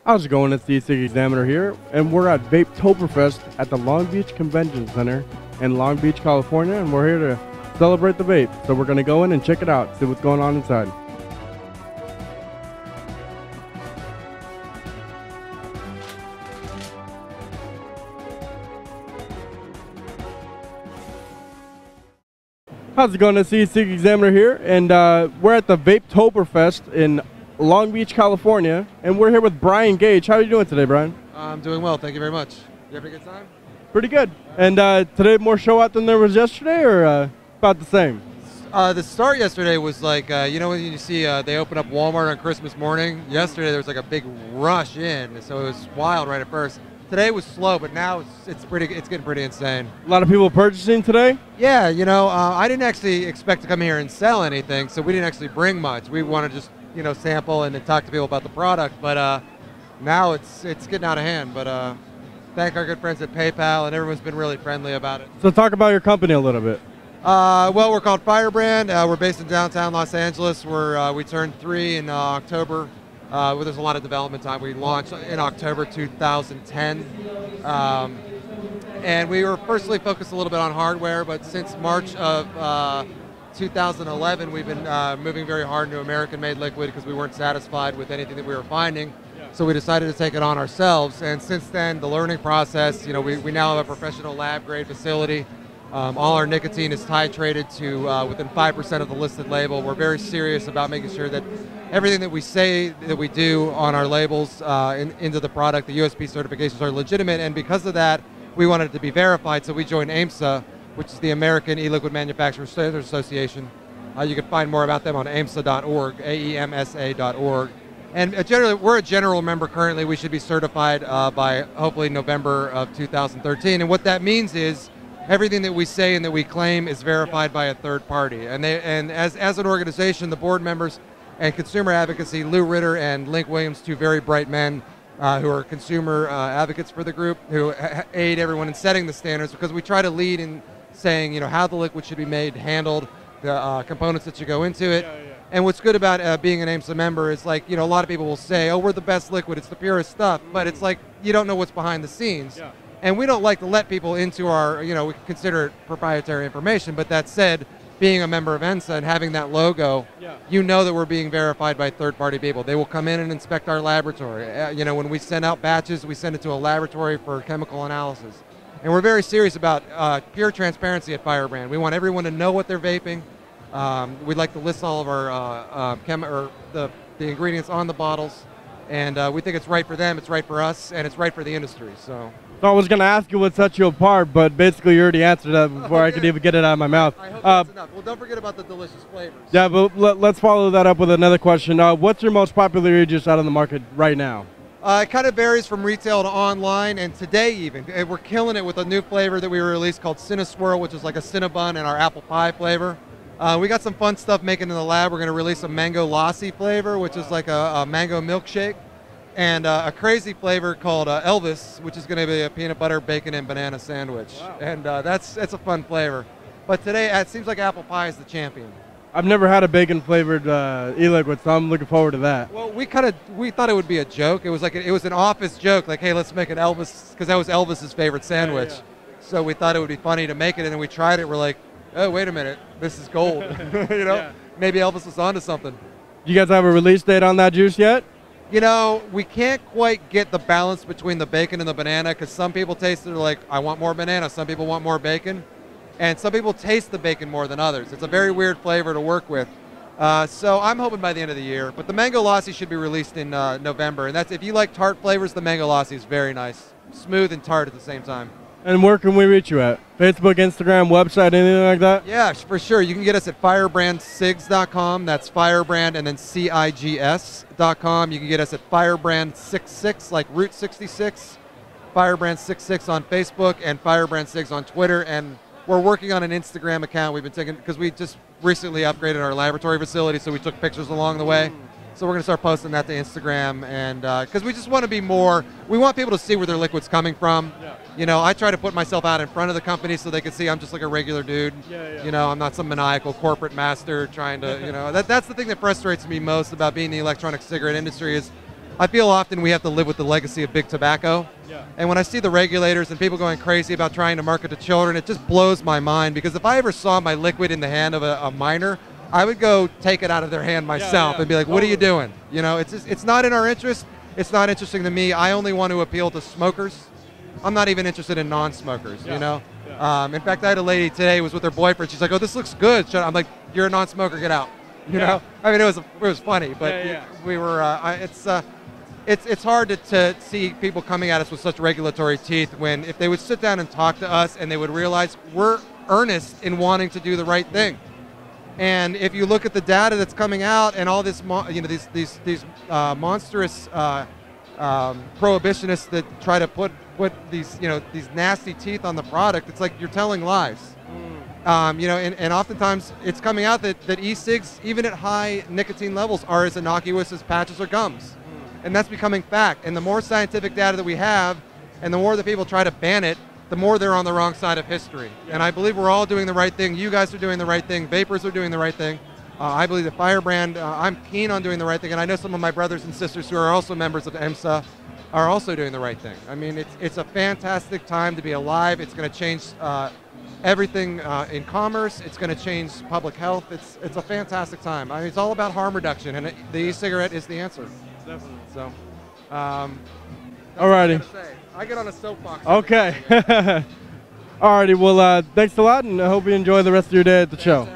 How's it going? It's the Ecig Examiner here, and we're at Vapetoberfest at the Long Beach Convention Center in Long Beach, California, and we're here to celebrate the vape. So we're going to go in and check it out, see what's going on inside. How's it going? It's the Ecig Examiner here, and we're at the Vapetoberfest in Long Beach, California, and we're here with Bryan Gage. How are you doing today, Bryan? I'm doing well, thank you very much. You having a good time? Pretty good. And today more show out than there was yesterday, or about the same? The start yesterday was like, you know when you see they open up Walmart on Christmas morning? Yesterday there was like a big rush in, so it was wild right at first. Today was slow, but now it's getting pretty insane. A lot of people purchasing today? Yeah, you know, I didn't actually expect to come here and sell anything, so we didn't actually bring much. We wanted to just, you know, sample and talk to people about the product, but now it's getting out of hand. But thank our good friends at PayPal, and everyone's been really friendly about it. So talk about your company a little bit. Well, we're called FireBrand. We're based in downtown Los Angeles. We turned 3 in October. There's a lot of development time. We launched in October 2010. And we were personally focused a little bit on hardware, but since March of 2011, we've been moving very hard into American-made liquid because we weren't satisfied with anything that we were finding. So we decided to take it on ourselves. And since then, the learning process, you know, we now have a professional lab-grade facility. All our nicotine is titrated to within 5% of the listed label. We're very serious about making sure that everything that we say that we do on our labels into the product, the USP certifications are legitimate. And because of that, we wanted it to be verified. So we joined AMSA, which is the American E-Liquid Manufacturers Standards Association. You can find more about them on AEMSA.org, AEMSA.org. And generally, we're a general member currently. We should be certified by hopefully November of 2013. And what that means is everything that we say and that we claim is verified by a third party. And as an organization, the board members and consumer advocacy, Lou Ritter and Link Williams, two very bright men who are consumer advocates for the group, who aid everyone in setting the standards, because we try to lead in saying, you know, how the liquid should be made, handled, the components that should go into it. And what's good about being an AMSA member is, like, you know, a lot of people will say, oh, we're the best liquid, it's the purest stuff, but it's like, you don't know what's behind the scenes. Yeah. And we don't like to let people into our, you know, we consider it proprietary information, but that said, being a member of ENSA and having that logo, you know that we're being verified by third-party people. They will come in and inspect our laboratory. You know, when we send out batches, we send it to a laboratory for chemical analysis. And we're very serious about pure transparency at FireBrand. We want everyone to know what they're vaping. We'd like to list all of our the ingredients on the bottles, and we think it's right for them, it's right for us, and it's right for the industry. So I was going to ask you what sets you apart, but basically you already answered that before I could even get it out of my mouth. I hope that's enough. Well, don't forget about the delicious flavors. Yeah, but let's follow that up with another question. What's your most popular e-juice out on the market right now? It kind of varies from retail to online, and today even. We're killing it with a new flavor that we released called Cinnaswirl, which is like a Cinnabon and our apple pie flavor. We got some fun stuff making in the lab. We're going to release a mango lassi flavor, which is like a mango milkshake, and a crazy flavor called Elvis, which is going to be a peanut butter, bacon, and banana sandwich. Wow. And it's a fun flavor. But today, it seems like apple pie is the champion. I've never had a bacon-flavored e-liquid, so I'm looking forward to that. Well, we thought it would be a joke. It was like it was an office joke, like, hey, let's make an Elvis, because that was Elvis's favorite sandwich. Yeah. So we thought it would be funny to make it, and then we tried it. We're like, oh, wait a minute, this is gold. You know, maybe Elvis was onto something. You guys have a release date on that juice yet? You know, we can't quite get the balance between the bacon and the banana, because some people taste it like, I want more banana. Some people want more bacon. And some people taste the bacon more than others. It's a very weird flavor to work with. So I'm hoping by the end of the year. But the mango lassi should be released in November. And that's, if you like tart flavors, the mango lassi is very nice. Smooth and tart at the same time. And where can we reach you at? Facebook, Instagram, website, anything like that? Yeah, for sure. You can get us at firebrandcigs.com. That's firebrand and then CIGS.com. You can get us at firebrand66, like Route 66. Firebrand66 on Facebook and Firebrand Cigs on Twitter. And we're working on an Instagram account. We've been taking, because we just recently upgraded our laboratory facility, so we took pictures along the way. So we're going to start posting that to Instagram, and because we just want to be more, we want people to see where their liquid's coming from. Yeah. You know, I try to put myself out in front of the company so they can see I'm just like a regular dude. Yeah. You know, I'm not some maniacal corporate master trying to, you know, that's the thing that frustrates me most about being in the electronic cigarette industry is I feel often we have to live with the legacy of big tobacco. Yeah. And when I see the regulators and people going crazy about trying to market to children, it just blows my mind, because if I ever saw my liquid in the hand of a minor, I would go take it out of their hand myself and be like, what are you doing? You know, it's not in our interest. It's not interesting to me. I only want to appeal to smokers. I'm not even interested in non-smokers, you know? Yeah. In fact, I had a lady today who was with her boyfriend. She's like, oh, this looks good. I'm like, you're a non-smoker, get out. You know? I mean, it was funny, but we were, it's hard to see people coming at us with such regulatory teeth when if they would sit down and talk to us and they would realize we're earnest in wanting to do the right thing. And if you look at the data that's coming out and all this, these monstrous prohibitionists that try to put these, these nasty teeth on the product, it's like you're telling lies. And oftentimes it's coming out that e-cigs, even at high nicotine levels, are as innocuous as patches or gums. And that's becoming fact. And the more scientific data that we have, and the more that people try to ban it, the more they're on the wrong side of history. And I believe we're all doing the right thing. You guys are doing the right thing. Vapors are doing the right thing. I believe that FireBrand, I'm keen on doing the right thing. And I know some of my brothers and sisters who are also members of EMSA are also doing the right thing. I mean, it's a fantastic time to be alive. It's going to change everything in commerce. It's going to change public health. It's a fantastic time. I mean, it's all about harm reduction, and the e-cigarette is the answer. Definitely. So, alrighty. I get on a soapbox. Okay. Alrighty. Well, thanks a lot, and I hope you enjoy the rest of your day at the show.